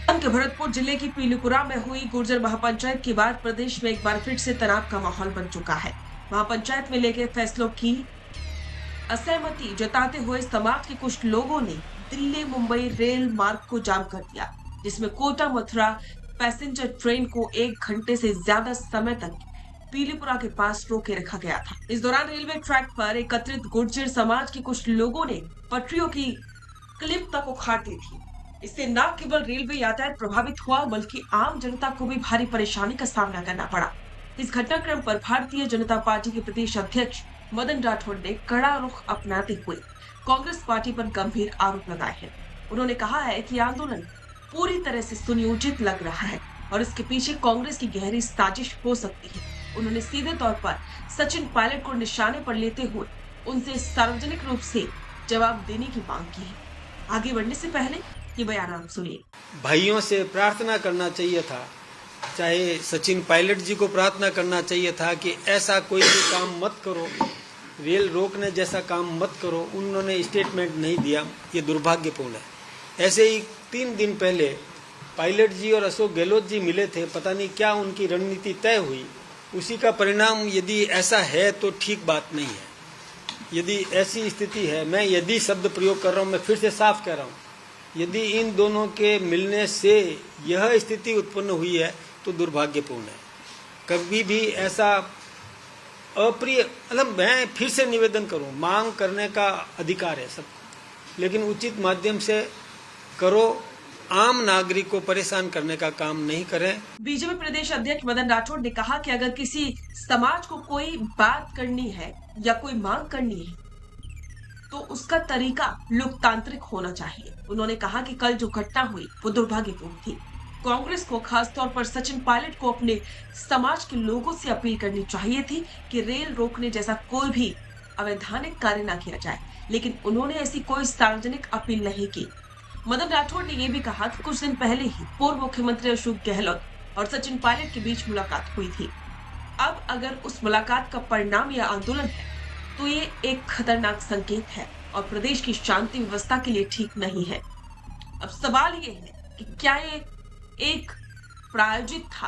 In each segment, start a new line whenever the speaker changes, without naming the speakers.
के भरतपुर जिले की पीलीपुरा में हुई गुर्जर महापंचायत के बाद प्रदेश में एक बार फिर से तनाव का माहौल बन चुका है। महापंचायत में लेके फैसलों की असहमति जताते हुए समाज के कुछ लोगों ने दिल्ली मुंबई रेल मार्ग को जाम कर दिया, जिसमें कोटा मथुरा पैसेंजर ट्रेन को 1 घंटे से ज्यादा समय तक पीलीपुरा के पास रोके रखा गया था। इस दौरान रेलवे ट्रैक पर एकत्रित गुर्जर समाज के कुछ लोगों ने पटरियों की क्लिप तक उखाड़ दी थी। इससे न केवल रेलवे यातायात प्रभावित हुआ, बल्कि आम जनता को भी भारी परेशानी का सामना करना पड़ा। इस घटनाक्रम पर भारतीय जनता पार्टी के प्रदेश अध्यक्ष मदन राठौड़ ने कड़ा रुख अपनाते हुए कांग्रेस पार्टी पर गंभीर आरोप लगाए हैं। उन्होंने कहा है कि आंदोलन पूरी तरह से सुनियोजित लग रहा है और इसके पीछे कांग्रेस की गहरी साजिश हो सकती है। उन्होंने सीधे तौर पर सचिन पायलट को निशाने पर लेते हुए उनसे सार्वजनिक रूप से जवाब देने की मांग की है। आगे बढ़ने से पहले ये बयान आप सुनिए।
भाइयों से प्रार्थना करना चाहिए था, चाहे सचिन पायलट जी को प्रार्थना करना चाहिए था कि ऐसा कोई भी काम मत करो, रेल रोकने जैसा काम मत करो। उन्होंने स्टेटमेंट नहीं दिया, ये दुर्भाग्यपूर्ण है। ऐसे ही 3 दिन पहले पायलट जी और अशोक गहलोत जी मिले थे, पता नहीं क्या उनकी रणनीति तय हुई, उसी का परिणाम यदि ऐसा है तो ठीक बात नहीं है। यदि ऐसी स्थिति है, मैं यदि शब्द प्रयोग कर रहा हूँ, मैं फिर से साफ कह रहा हूँ, यदि इन दोनों के मिलने से यह स्थिति उत्पन्न हुई है तो दुर्भाग्यपूर्ण है। कभी भी ऐसा अप्रिय, मतलब मैं फिर से निवेदन करूं, मांग करने का अधिकार है सबको, लेकिन उचित माध्यम से करो। आम नागरिक को परेशान करने का काम नहीं करें।
बीजेपी प्रदेश अध्यक्ष मदन राठौड़ ने कहा कि अगर किसी समाज को कोई बात करनी है या कोई मांग करनी है तो उसका तरीका लोकतांत्रिक होना चाहिए। उन्होंने कहा कि कल जो घटना हुई वो दुर्भाग्यपूर्ण थी। कांग्रेस को खासतौर पर सचिन पायलट को अपने समाज के लोगों से अपील करनी चाहिए थी कि रेल रोकने जैसा कोई भी अवैधानिक कार्य न किया जाए, लेकिन उन्होंने ऐसी कोई सार्वजनिक अपील नहीं की। मदन राठौड़ ने यह भी कहा कि कुछ दिन पहले ही पूर्व मुख्यमंत्री अशोक गहलोत और सचिन पायलट के बीच मुलाकात हुई थी। अब अगर उस मुलाकात का परिणाम या आंदोलन है तो ये एक खतरनाक संकेत है और प्रदेश की शांति व्यवस्था के लिए ठीक नहीं है। अब सवाल ये है कि क्या ये एक प्रायोजित था।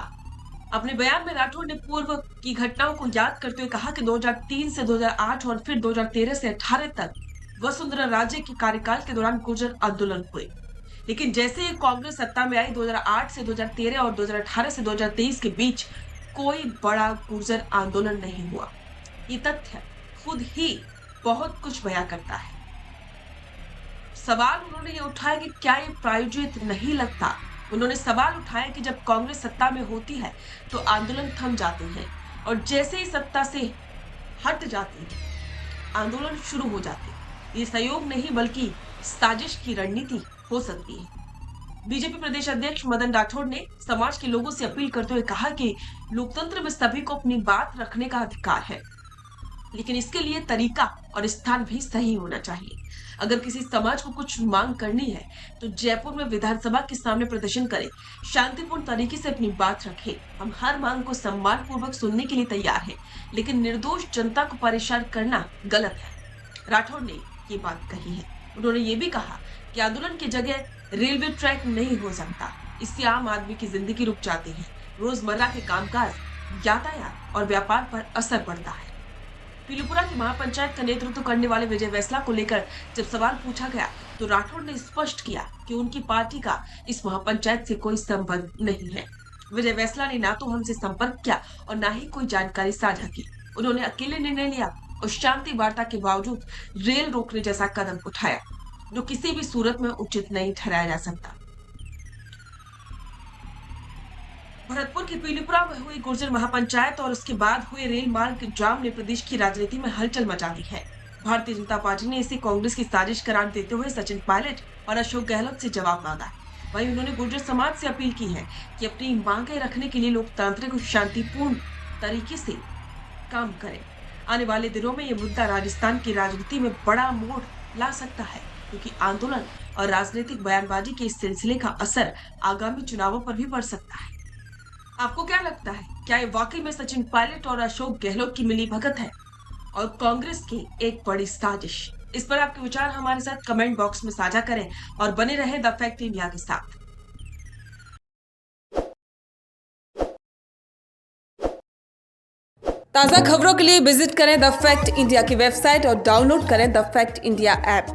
अपने बयान में राठौड़ ने पूर्व की घटनाओं को याद करते हुए कहा कि 2003 से 2008 और फिर 2013 से 18 तक वसुंधरा राजे के कार्यकाल के दौरान गुर्जर आंदोलन हुए, लेकिन जैसे ही कांग्रेस सत्ता में आई 2008 से 2013 और 2018 से 2023 के बीच कोई बड़ा गुर्जर आंदोलन नहीं हुआ। ये तथ्य खुद ही बहुत कुछ बयां करता है। सवाल उन्होंने ये उठाया कि क्या ये प्रायोजित नहीं लगता। उन्होंने सवाल उठाया कि जब कांग्रेस सत्ता में होती है तो आंदोलन थम जाते हैं और जैसे ही सत्ता से हट जाती है आंदोलन शुरू हो जाते हैं। ये सहयोग नहीं बल्कि साजिश की रणनीति हो सकती है। बीजेपी प्रदेश अध्यक्ष मदन राठौड़ ने समाज के लोगों से अपील करते हुए कहा कि लोकतंत्र में सभी को अपनी बात रखने का अधिकार है, लेकिन इसके लिए तरीका और स्थान भी सही होना चाहिए। अगर किसी समाज को कुछ मांग करनी है तो जयपुर में विधानसभा के सामने प्रदर्शन करे, शांतिपूर्ण तरीके से अपनी बात रखे। हम हर मांग को सम्मान पूर्वक सुनने के लिए तैयार हैं, लेकिन निर्दोष जनता को परेशान करना गलत है। राठौड़ ने ये बात कही है। उन्होंने ये भी कहा कि आंदोलन की जगह रेलवे ट्रैक नहीं हो सकता, इससे आम आदमी की जिंदगी रुक जाती है, रोजमर्रा के कामकाज, यातायात और व्यापार पर असर पड़ता है। पीलीपुरा की महापंचायत का नेतृत्व करने वाले विजय वैसला को लेकर जब सवाल पूछा गया तो राठौड़ ने स्पष्ट किया कि उनकी पार्टी का इस महापंचायत से कोई संबंध नहीं है। विजय वैसला ने ना तो हमसे संपर्क किया और ना ही कोई जानकारी साझा की। उन्होंने अकेले निर्णय लिया और शांति वार्ता के बावजूद रेल रोकने जैसा कदम उठाया, जो किसी भी सूरत में उचित नहीं ठहराया जा सकता। भरतपुर की पीलीपुरा में हुई गुर्जर महापंचायत और उसके बाद हुए रेल मार्ग जाम ने प्रदेश की राजनीति में हलचल मचा दी है। भारतीय जनता पार्टी ने इसे कांग्रेस की साजिश करार देते हुए सचिन पायलट और अशोक गहलोत से जवाब मांगा है। वहीं उन्होंने गुर्जर समाज से अपील की है कि अपनी मांगे रखने के लिए लोकतांत्रिक और शांतिपूर्ण तरीके से काम करें। आने वाले दिनों में ये मुद्दा राजस्थान की राजनीति में बड़ा मोड़ ला सकता है, क्योंकि आंदोलन और राजनीतिक बयानबाजी के इस सिलसिले का असर आगामी चुनावों पर भी पड़ सकता है। आपको क्या लगता है, क्या ये वाकई में सचिन पायलट और अशोक गहलोत की मिलीभगत है और कांग्रेस की एक बड़ी साजिश? इस पर आपके विचार हमारे साथ कमेंट बॉक्स में साझा करें और बने रहें द फैक्ट इंडिया के साथ।
ताज़ा खबरों के लिए विजिट करें द फैक्ट इंडिया की वेबसाइट और डाउनलोड करें द फैक्ट इंडिया ऐप।